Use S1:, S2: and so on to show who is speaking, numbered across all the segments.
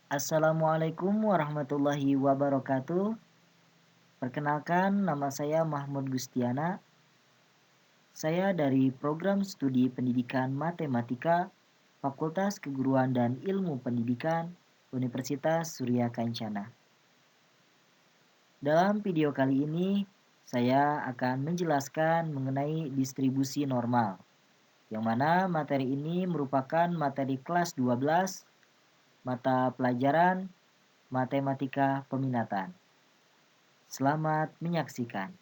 S1: Assalamualaikum warahmatullahi wabarakatuh. Perkenalkan, nama saya Mahmud Gustiana. Saya dari Program Studi Pendidikan Matematika, Fakultas Keguruan dan Ilmu Pendidikan, Universitas Surya Kencana. Dalam video kali ini, saya akan menjelaskan mengenai distribusi normal, yang mana materi ini merupakan materi kelas 12, mata pelajaran Matematika Peminatan. Selamat menyaksikan.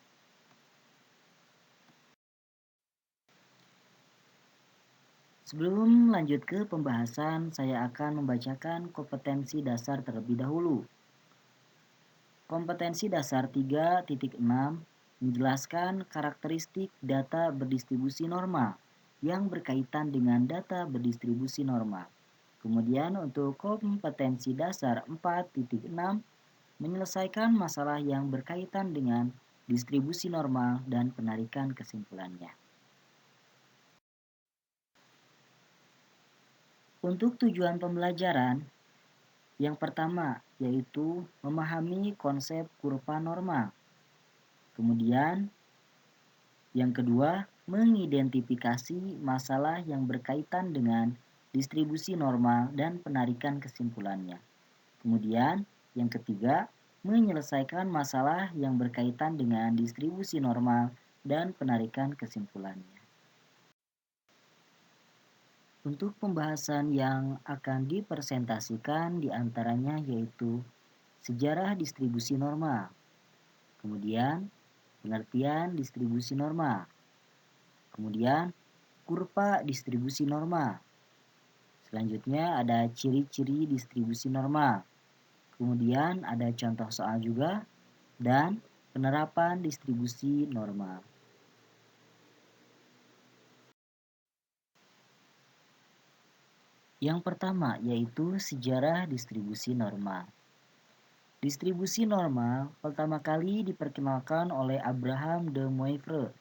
S1: Sebelum lanjut ke pembahasan, saya akan membacakan kompetensi dasar terlebih dahulu. Kompetensi dasar 3.6 menjelaskan karakteristik data berdistribusi normal yang berkaitan dengan data berdistribusi normal. Kemudian untuk kompetensi dasar 4.6 menyelesaikan masalah yang berkaitan dengan distribusi normal dan penarikan kesimpulannya. Untuk tujuan pembelajaran, yang pertama yaitu memahami konsep kurva normal. Kemudian, yang kedua, mengidentifikasi masalah yang berkaitan dengan distribusi normal dan penarikan kesimpulannya. Kemudian, yang ketiga, menyelesaikan masalah yang berkaitan dengan distribusi normal dan penarikan kesimpulannya. Untuk pembahasan yang akan dipresentasikan diantaranya yaitu sejarah distribusi normal, kemudian pengertian distribusi normal, kemudian kurva distribusi normal, selanjutnya ada ciri-ciri distribusi normal, kemudian ada contoh soal juga, dan penerapan distribusi normal. Yang pertama yaitu sejarah distribusi normal. Distribusi normal pertama kali diperkenalkan oleh Abraham de Moivre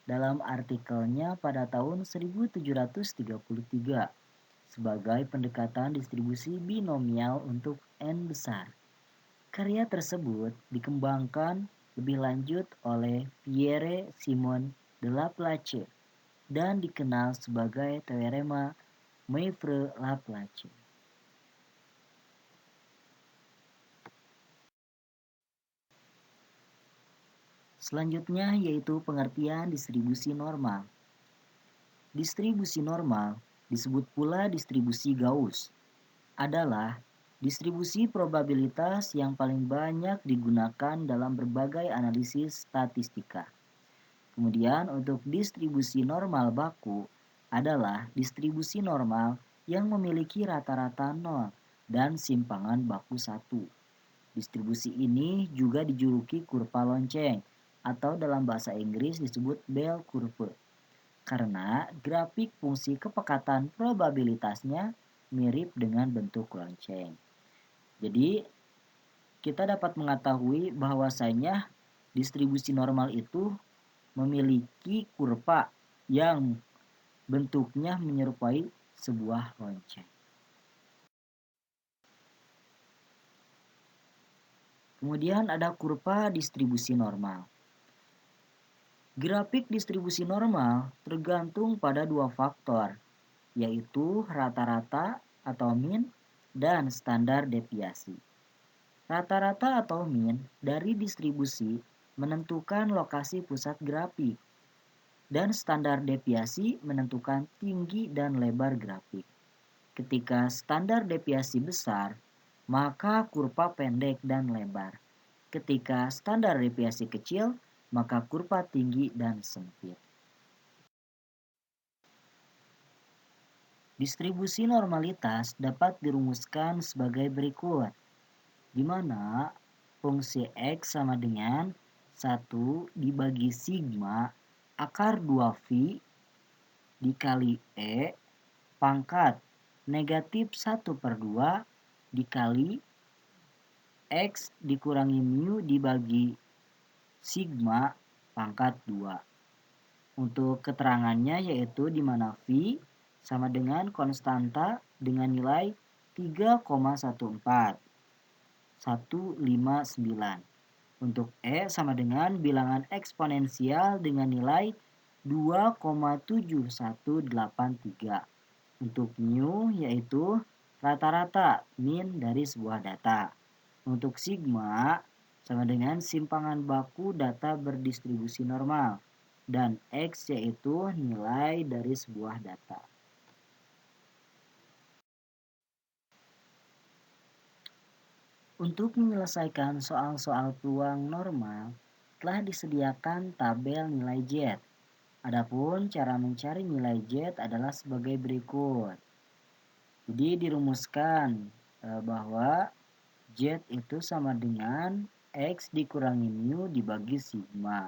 S1: dalam artikelnya pada tahun 1733 sebagai pendekatan distribusi binomial untuk N besar. Karya tersebut dikembangkan lebih lanjut oleh Pierre Simon de Laplace dan dikenal sebagai teorema Moivre-Laplace. Selanjutnya yaitu pengertian distribusi normal. Distribusi normal disebut pula distribusi Gauss, adalah distribusi probabilitas yang paling banyak digunakan dalam berbagai analisis statistika. Kemudian untuk distribusi normal baku adalah distribusi normal yang memiliki rata-rata 0 dan simpangan baku 1. Distribusi ini juga dijuluki kurva lonceng atau dalam bahasa Inggris disebut bell curve karena grafik fungsi kepekatan probabilitasnya mirip dengan bentuk lonceng. Jadi kita dapat mengetahui bahwasanya distribusi normal itu memiliki kurva yang bentuknya menyerupai sebuah lonceng. Kemudian ada kurva distribusi normal. Grafik distribusi normal tergantung pada dua faktor, yaitu rata-rata atau mean dan standar deviasi. Rata-rata atau mean dari distribusi menentukan lokasi pusat grafik, dan standar deviasi menentukan tinggi dan lebar grafik. Ketika standar deviasi besar, maka kurva pendek dan lebar. Ketika standar deviasi kecil, maka kurva tinggi dan sempit. Distribusi normalitas dapat dirumuskan sebagai berikut, di mana fungsi X sama dengan 1 dibagi sigma akar 2 V dikali E pangkat negatif 1/2 dikali X dikurangi mu dibagi sigma pangkat 2. Untuk keterangannya yaitu di mana V sama dengan konstanta dengan nilai 3,14 159. Untuk E sama dengan bilangan eksponensial dengan nilai 2,7183. Untuk mu yaitu rata-rata min dari sebuah data. Untuk sigma sama dengan simpangan baku data berdistribusi normal. Dan X yaitu nilai dari sebuah data. Untuk menyelesaikan soal-soal peluang normal, telah disediakan tabel nilai Z. Adapun cara mencari nilai Z adalah sebagai berikut. Jadi dirumuskan bahwa Z itu sama dengan X dikurangi mu dibagi sigma.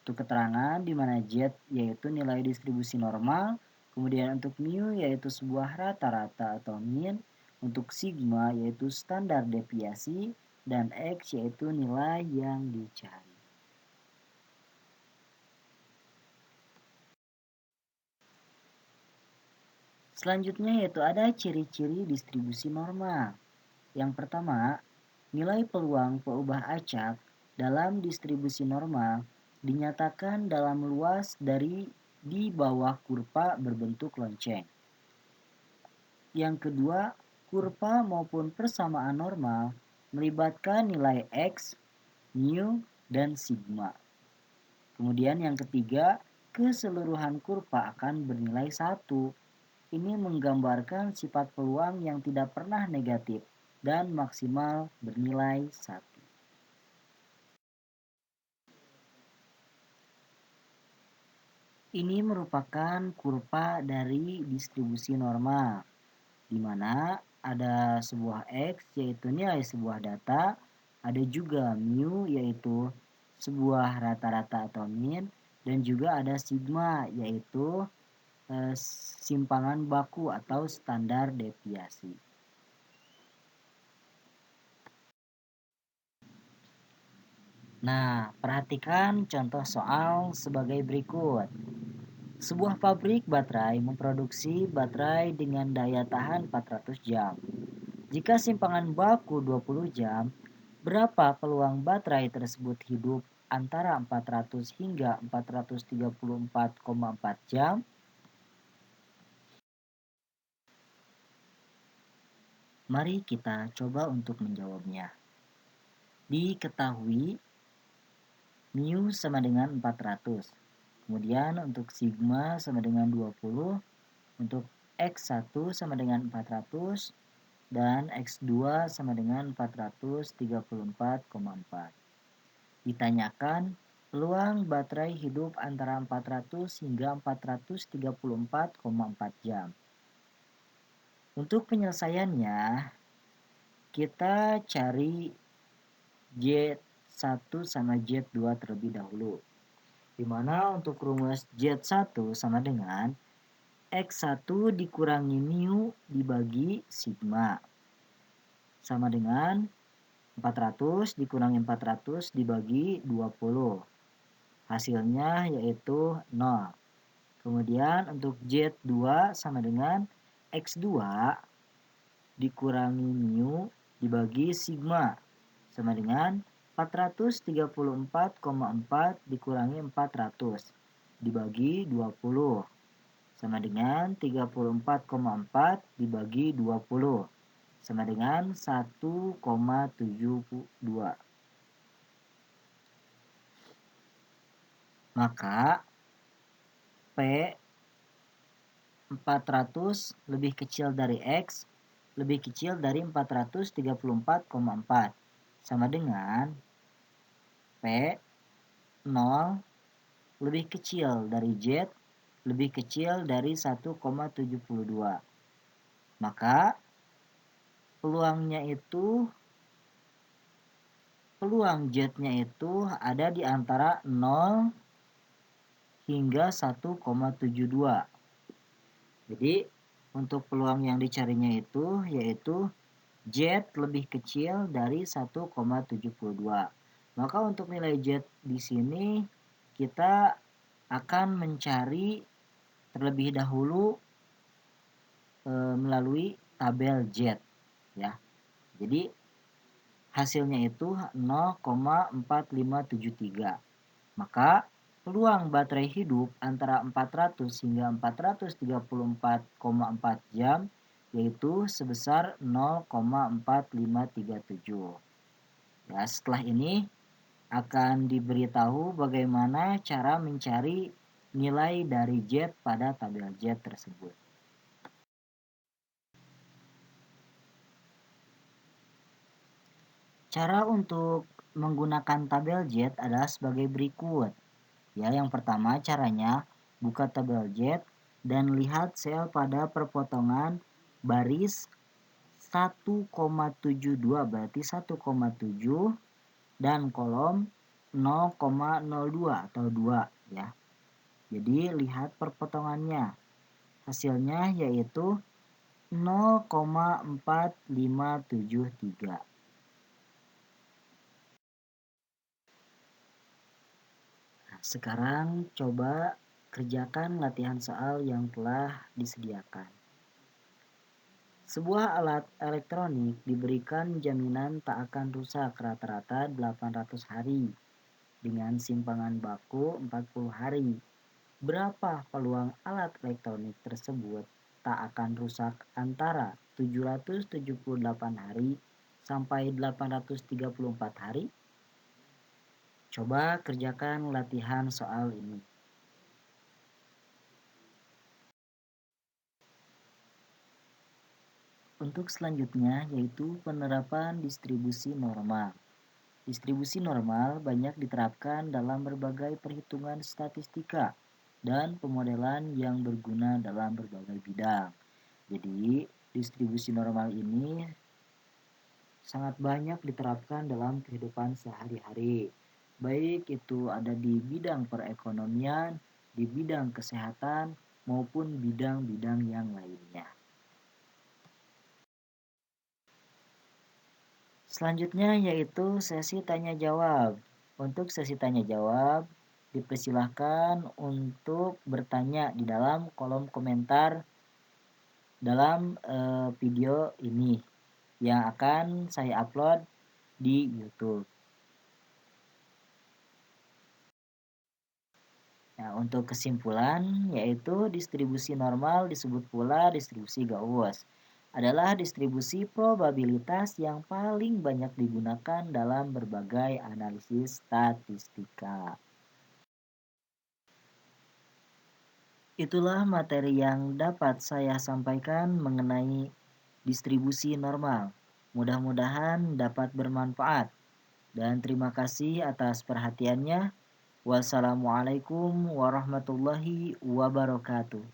S1: Untuk keterangan di mana Z yaitu nilai distribusi normal, kemudian untuk mu yaitu sebuah rata-rata atau min, untuk sigma yaitu standar deviasi, dan X yaitu nilai yang dicari. Selanjutnya yaitu ada ciri-ciri distribusi normal. Yang pertama, nilai peluang peubah acak dalam distribusi normal dinyatakan dalam luas dari di bawah kurva berbentuk lonceng. Yang kedua, kurva maupun persamaan normal melibatkan nilai X, mu, dan sigma. Kemudian yang ketiga, keseluruhan kurva akan bernilai 1. Ini menggambarkan sifat peluang yang tidak pernah negatif dan maksimal bernilai 1. Ini merupakan kurva dari distribusi normal, di mana ada sebuah X yaitu nilai sebuah data, ada juga mu yaitu sebuah rata-rata atau min, dan juga ada sigma yaitu simpangan baku atau standar deviasi. Nah, perhatikan contoh soal sebagai berikut. Sebuah pabrik baterai memproduksi baterai dengan daya tahan 400 jam. Jika simpangan baku 20 jam, berapa peluang baterai tersebut hidup antara 400 hingga 434,4 jam? Mari kita coba untuk menjawabnya. Diketahui mu sama dengan 400. Kemudian untuk sigma sama dengan 20, untuk X1 sama dengan 400, dan X2 sama dengan 434,4. Ditanyakan peluang baterai hidup antara 400 hingga 434,4 jam. Untuk penyelesaiannya, kita cari Z1 sama Z2 terlebih dahulu. Di mana untuk rumus Z1 sama dengan X1 dikurangi mu dibagi sigma. Sama dengan 400 dikurangi 400 dibagi 20. Hasilnya yaitu 0. Kemudian untuk Z2 sama dengan X2 dikurangi mu dibagi sigma. Sama dengan 434,4 dikurangi 400 dibagi 20 sama dengan 34,4 dibagi 20 sama dengan 1,72. Maka P 400 lebih kecil dari X lebih kecil dari 434,4 sama dengan P 0 lebih kecil dari Z lebih kecil dari 1,72. Maka peluang Z-nya itu ada di antara 0 hingga 1,72. Jadi untuk peluang yang dicarinya itu yaitu Z lebih kecil dari 1,72. Maka untuk nilai Z di sini kita akan mencari terlebih dahulu melalui tabel Z. ya. Jadi hasilnya itu 0,4573. Maka peluang baterai hidup antara 400 hingga 434,4 jam yaitu sebesar 0,4537. Ya, setelah ini akan diberitahu bagaimana cara mencari nilai dari Z pada tabel Z tersebut. Cara untuk menggunakan tabel Z adalah sebagai berikut. Ya, yang pertama caranya buka tabel Z dan lihat sel pada perpotongan baris 1,72 berarti 1,7 dan kolom 0,02 atau 2 ya. Jadi lihat perpotongannya. Hasilnya yaitu 0,4573. Nah, sekarang coba kerjakan latihan soal yang telah disediakan. Sebuah alat elektronik diberikan jaminan tak akan rusak rata-rata 800 hari dengan simpangan baku 40 hari. Berapa peluang alat elektronik tersebut tak akan rusak antara 778 hari sampai 834 hari? Coba kerjakan latihan soal ini. Untuk selanjutnya yaitu penerapan distribusi normal. Distribusi normal banyak diterapkan dalam berbagai perhitungan statistika dan pemodelan yang berguna dalam berbagai bidang. Jadi, distribusi normal ini sangat banyak diterapkan dalam kehidupan sehari-hari. Baik itu ada di bidang perekonomian, di bidang kesehatan, maupun bidang-bidang yang lainnya. Selanjutnya yaitu sesi tanya jawab. Untuk sesi tanya jawab, dipersilahkan untuk bertanya di dalam kolom komentar dalam video ini yang akan saya upload di YouTube. Nah, untuk kesimpulan yaitu distribusi normal disebut pula distribusi Gauss adalah distribusi probabilitas yang paling banyak digunakan dalam berbagai analisis statistika. Itulah materi yang dapat saya sampaikan mengenai distribusi normal. Mudah-mudahan dapat bermanfaat. Dan terima kasih atas perhatiannya. Wassalamualaikum warahmatullahi wabarakatuh.